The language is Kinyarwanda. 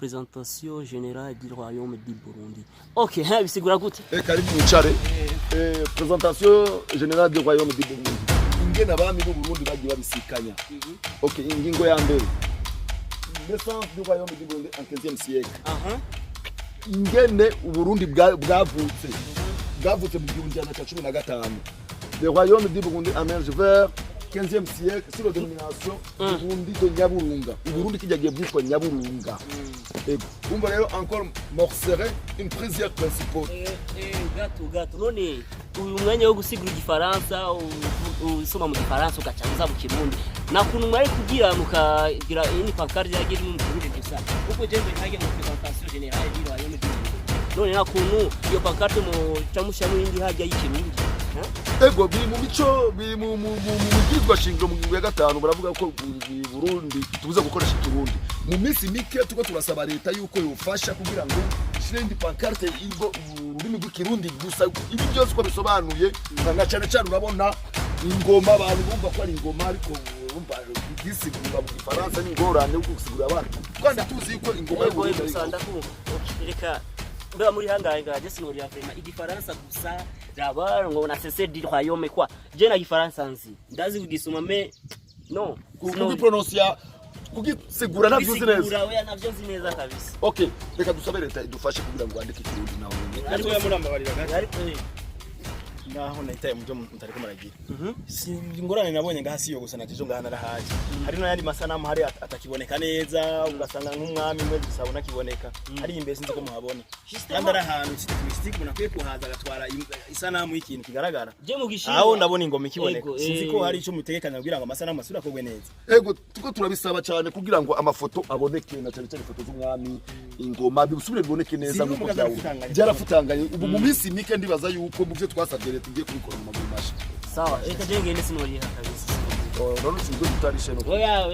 présentation générale du royaume du Burundi. Ok, bisigura gute? Karibu mwicare. Présentation générale du royaume du Burundi. Ingene abami b'u Burundi bagiye babisikanya. Ok, ingingo ya mbere. Naissance du royaume du Burundi en 15e siècle. Ingene u Burundi bwavutse. Bwavutse mu 1915. Le royaume du Burundi émerge vers 15e siècle sur la dénomination Burundi de Nyaburunga. Le Burundi qui jagiye bwitwa Nyaburunga. Umva rero encore morcerait une prière principale. Gato none uyu mwanya wo gusigura igifaransa usoma mu gifaransa ugacanza mu kirundi nakuntu mwari kugira mukagira ini pancarte yagiye mu Burundi gusa uko jembe ntage mu présentation générale du royaume du Burundi none nakuntu iyo pancarte mu camusha mu indi hajya y'ikirundi ego biri mu mico biri mu gizwa shingiro mu ngingo ya 5 baravuga ko Burundi tubuza gukoresha ikirundi mu minsi mike tuko turasaba leta yuko yofasha kugira ngo shirindi pancarte ibo ururimi rw'ikirundi gusa ibi byose ko bisobanuye nka cyane cyane urabona ingoma abantu bumva ko ari ingoma ariko bumva igisigura mu gifaransa n'ingorane uko gusigura abantu kandi tuzi ko ingoma y'Uburundi usanda ko reka mbe muri hangaye gaje sinori ya vrema igifaransa gusa raba ngo na cesse du royaume quoi je na gifaransa nzi ndazi kugisoma me no kugiprononcia kugisigura navyo nzi neza kugisigura we navyo nzi neza kabisa okay reka dusabe leta idufashe kugira ngo andike ikirundi nawe ariko yamurambabarira ariko naho nahitaye mujyo mutariko maragira ingorane nabonye ngahasi yo gusa natejo ngahana rahaje hari no yandi masanamu hari atakiboneka neza ugasanga nk'umwami mwe bisabona kiboneka hari imbese nzi ko muhabone kandi ari ahantu cyitwa munakwiye kuhaza agatwara isanamu y'ikintu kigaragara je mu gishinga aho ndabona ingoma ikiboneka sinzi ko hari ico mutegekanya kugira ngo amasanamu asura kogwe neza ego tuko turabisaba cyane kugira ngo amafoto aboneke na cyane cyane foto z'umwami ingoma bisubire biboneke neza nk'uko byarafutanganye ubu mu minsi mike ndibaza yuko mu byo twasabye tugiye kubikora mu maguru mashi sawa reka je ngende sinori kabisa none sinzo tutarishe no oya